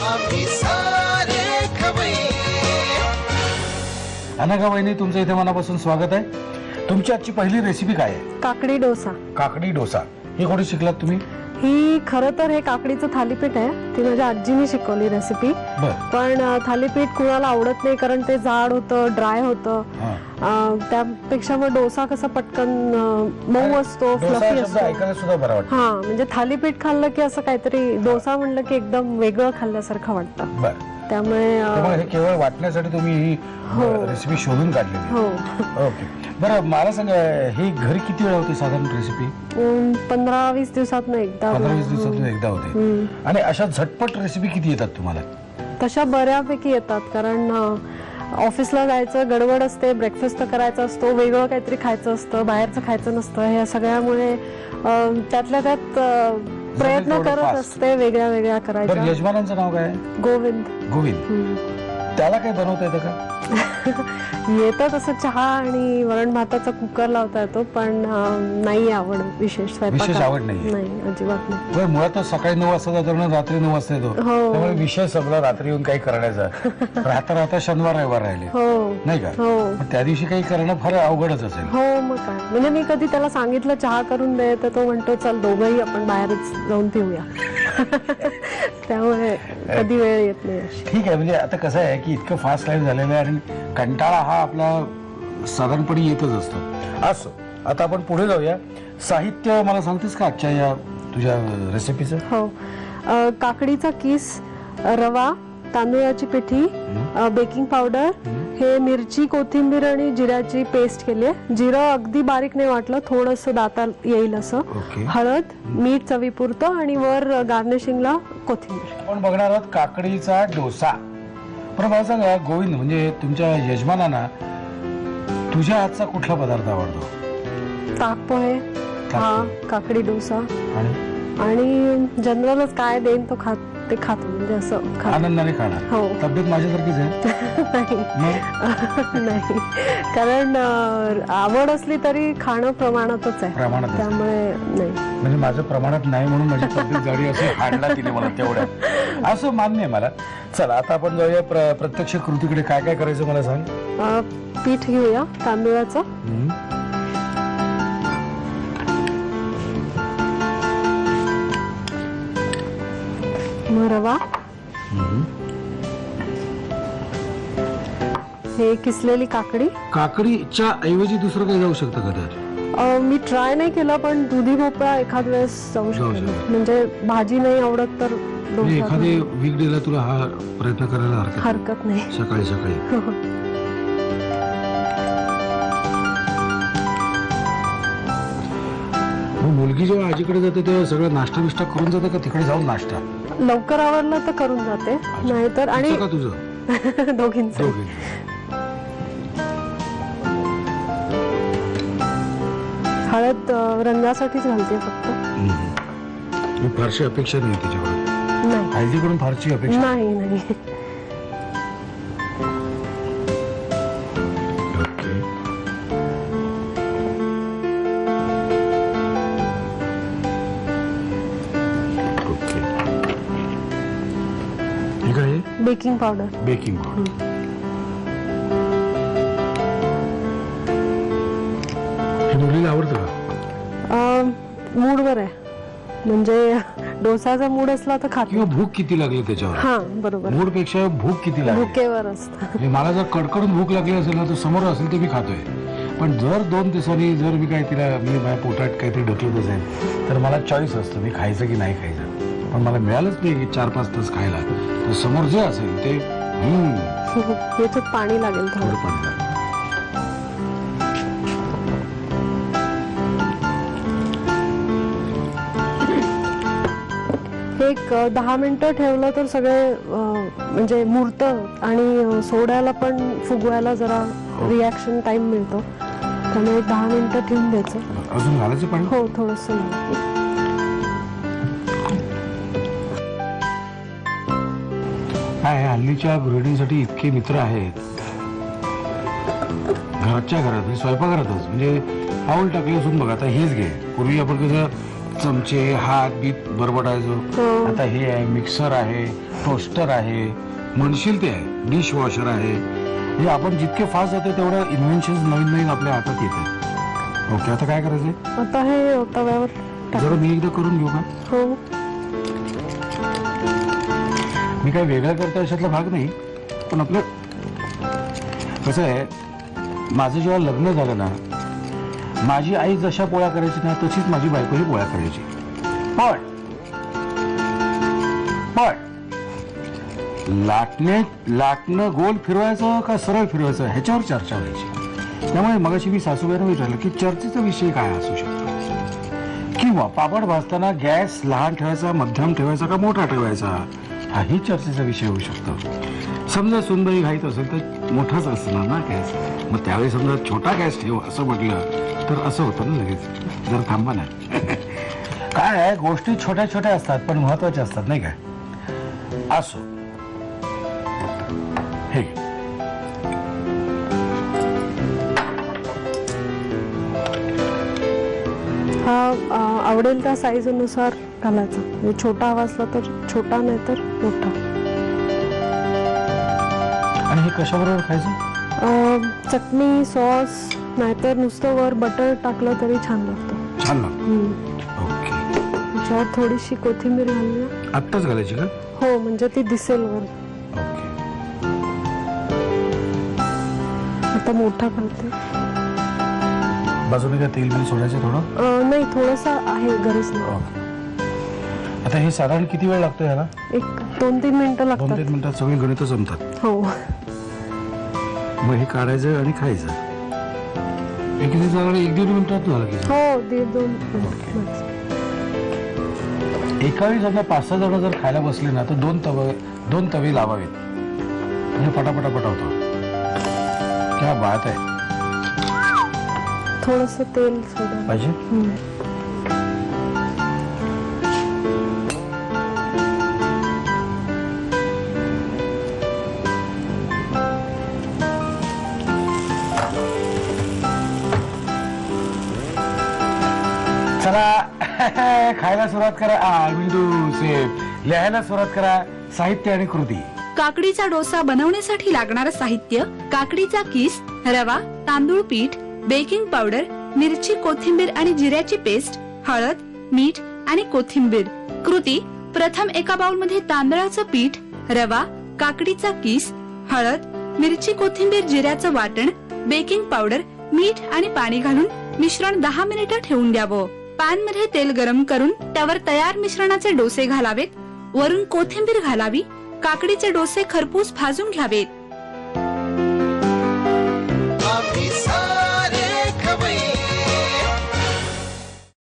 आम्ही सारे खवय्ये. अनघा वहिनी, तुमचं इथे मनापासून स्वागत आहे. तुमची आजची पहिली रेसिपी काय आहे? काकडी डोसा. काकडी डोसा ही कुठे शिकलात तुम्ही? ही खरं तर हे काकडीचं थालीपीठ आहे. ती माझ्या आजीने शिकवली रेसिपी. पण थालीपीठ कुणाला आवडत नाही कारण ते जाड होतं, ड्राय होतं. त्यापेक्षा मग डोसा कसा पटकन मऊ असतो, फ्लफी असतो. ऐकायला सुद्धा बरं वाटतं. हा, म्हणजे थालीपीठ खाल्लं की असं काहीतरी, डोसा म्हणलं की एकदम वेगळं खाल्ल्यासारखं वाटतं. त्यामुळे हे केवळ वाटण्यासाठी तुम्ही ही रेसिपी शोधून काढली? हो. ओके, बरं मला सांगा, ही घरी किती वेळा होती साधारण रेसिपी? 15-20 दिवसात एकदा. 15-20 दिवसातून एकदा होते. आणि अशा झटपट रेसिपी किती येतात तुम्हाला? तशा बऱ्यापैकी येतात, कारण ऑफिसला जायचं, गडबड असते, ब्रेकफास्ट करायचा असतो, वेगळं काहीतरी खायचं असतं, बाहेरचं खायचं नसतं. हे सगळ्यामुळे त्यातल्या त्यात प्रयत्न करत असते वेगळ्या वेगळ्या करायच्या. यजमानांचं नाव काय? गोविंद. गोविंद. त्याला काही बनवता येतं का? येतं तसं, चहा आणि वरण भाताचा कुकर लावता येतो, पण नाही आवड विशेष आवड नाही अजिबात नाही. मुळातच सकाळी 9 वाजता जातो, रात्री 9 वाजता येतो, त्यामुळे विषय सगळं रात्री येऊन काही करण्याचा. राहता शनिवार रविवार राहिले नाही का? त्या दिवशी काही करणं फार अवघडच असेल. हो, मग काय, म्हणजे मी कधी त्याला सांगितलं चहा करून दे, तर तो म्हणतो चल दोघंही आपण बाहेरच जाऊन पिऊया. त्यामुळे कधी वेळ येत नाही. ठीक आहे, म्हणजे आता कसं आहे की इतकं फास्ट लाईफ झालेलं आहे आणि कंटाळा हा आपला साधारणपणे येतच असतो. असो, आता आपण पुढे जाऊया. साहित्य मला सांगतेस का आजच्या या तुझ्या रेसिपीचं? हो, काकडीचा किस, रवा, तांदूळाची पिठी, बेकिंग पावडर, हे मिरची, कोथिंबीर आणि जिऱ्याची पेस्ट केली आहे. जिरं अगदी बारीक नाही वाटलं, थोडंसं दातात येईल असं. हळद, मीठ चवीपुरतं आणि वर गार्निशिंगला कोथिंबीर. आपण बघणार आहोत काकडीचा डोसा. पण मला सांगा गोविंद, म्हणजे तुमच्या यजमानांना तुझ्या हातचा कुठला पदार्थ आवडतो? ताकपोहे, काकडी डोसा आणि जनरलच काय देईन तो ते खातो, म्हणजे असं आनंदाने खाणार. हो. तब्येत माझ्यासारखीच आहे? नाही, कारण आवड असली तरी खाणं प्रमाणातच आहे. त्यामुळे नाही, म्हणजे माझं प्रमाणात नाही म्हणून माझी तब्येत जाडी असे हाडला तिने मला तेवढ्या, असं मान्य आहे मला. चला आता आपण जाऊया प्रत्यक्ष कृतीकडे. काय काय करायचं मला सांग. पीठ घेऊया तांदूळाचं. रवा, हे किसलेली काकडी. काकडीच्या ऐवजी दुसरं काही जाऊ शकतं का त्यात? मी ट्राय नाही केलं, पण दुधी भोपळा एखाद वेळेस जाऊ शकतो. म्हणजे भाजी नाही आवडत तर एखादी वीकडेला तुला हा प्रयत्न करायला हरकत नाही. सकाळी सकाळी. मुलगी जेव्हा आजीकडे जाते तेव्हा सगळं नाश्ता बिष्टा करून जाते का तिकडे जाऊन नाश्ता? लवकर आवरलं तर करून जाते, नाहीतर. आणि का तुझं? दोघींचं. हळद रंगासाठीच घालते फक्त. फारशी अपेक्षा नाही त्याच्याकडून? नाही, हळदीकडून फारशी अपेक्षा नाही. Baking powder. Baking powder. हे मुलीला आवडतं का? मूडवर आहे, म्हणजे डोसाचा मूड असला तर खातो. किंवा भूक किती लागली त्याच्यावर. हा, बरोबर. मूड पेक्षा भूक किती लागली, भुकेवर असतं. मला जर कडकडून भूक लागली असेल ना तर समोर असेल ते मी खातोय. पण जर 2 दिवसांनी जर मी माझ्या पोटात काहीतरी ढकलत असेल तर मला चॉईस असतं मी खायचं की नाही खायचं. पण मला मिळालंच नाही 4-5 तास खायला, तर समोर जे असेल ते याच्यात पाणी लागेल, थोडं पाणी लागेल. एक 10 मिनिटं ठेवलं तर सगळे म्हणजे मुरतं आणि सोड्याला पण फुगवायला जरा रिॲक्शन टाइम मिळतो. त्यामुळे 10 मिनिटं ठेवून द्यायचं. अजून घालायचं पाणी? हो, थोडंसं. काय हल्लीच्या गृहिणींसाठी इतके मित्र आहेत घराच्या घरात, स्वयंपाकघरातच. म्हणजे पाऊल टाकले असून बघ, आता हेच घे. पूर्वी आपण कसं चमचे हात बीत बरबटायचो, आता हे आहे, मिक्सर आहे, टोस्टर आहे, म्हणशील ते आहे, डिश वॉशर आहे. हे आपण जितके फास्ट जातो तेवढं इन्व्हेन्शन नवीन नवीन आपल्या हातात येते. ओके, आता काय करायचंय? आता हे तव्यावर जरा मी एकदा करून घेऊ का? हो. मी काही वेगळं करतो अशातला भाग नाही, पण आपलं कसं आहे, माझं जेव्हा लग्न झालं ना, माझी आई जशा पोळ्या करायची ना तशीच माझी बायकोही पोळ्या करायची. पण लाटणं गोल फिरवायचं का सरळ फिरवायचं ह्याच्यावर चर्चा व्हायची. त्यामुळे मगाशी मी सासूबाईंना विचारलं की चर्चेचा विषय काय असू शकतो, किंवा पापड भाजताना गॅस लहान ठेवायचा, मध्यम ठेवायचा का मोठा ठेवायचा, हाही चर्चेचा विषय होऊ शकतो. समजा सुनबाई घाईत असेल तर मोठाच असणार ना गॅस, मग त्यावेळी समजा छोटा गॅस ठेव असं म्हटलं तर असं होतं ना लगेच, जर थांबा नाही. काय आहे, गोष्टी छोट्या छोट्या असतात पण महत्वाच्या असतात नाही काय. असो, हे हा आवडेल त्या साईज नुसार घालायचा. म्हणजे छोटा हवा असला तर छोटा, नाही तर मोठा. आणि हे कशाबरोबर खायचं? चटणी, सॉस, नाहीतर नुसतं वर बटर टाकलं तरी छान लागतं. छान लागतं. ओके, त्याच्यावर थोडीशी कोथिंबीर घालूया. आत्ताच घालायची का? हो, म्हणजे ती दिसेल वर. ओके, आता मोठा करते. बाजूने काय तेल बिल सोडायचं थोडं? नाही, थोडंसं आहे, गरज नाही. ओके. आता हे साधारण किती वेळ लागतो याला? एक 2-3 मिनिटं 2-3 लागतात. मिनिटात सगळी गणित जमतात. हो. मग हे काढायचं आणि खायचं. हे किती झालं? 1-1.5 मिनिटात झालं की? हो, 1-2 मिनिट. एका वेळी समजा 5-6 जण जर खायला बसले ना तर 2 तवे लावावेत, म्हणजे पटापटा होतो. क्या बात आहे. थोडंसं तेल सोडा पाहिजे. चला खायला सुरुवात करा. लिहायला सुरुवात करा. साहित्य आणि कृती. काकडीचा डोसा बनवण्यासाठी लागणारं साहित्य: काकडीचा किस, रवा, तांदूळ पीठ, बेकिंग पावडर, मिरची, कोथिंबीर आणि जिऱ्याची पेस्ट, हळद, मीठ आणि कोथिंबीर. कृती: प्रथम एका बाउलमध्ये तांदळाचं पीठ, रवा, काकडीचा किस, हळद, मिरची, कोथिंबीर, जिऱ्याचं वाटण, बेकिंग पावडर, मीठ आणि पाणी घालून मिश्रण 10 मिनिटं ठेवून द्यावं. पॅन मध्ये तेल गरम करून त्यावर तयार मिश्रणाचे डोसे घालावेत. वरून कोथिंबीर घालावी. काकडीचे डोसे खरपूस भाजून घ्यावेत.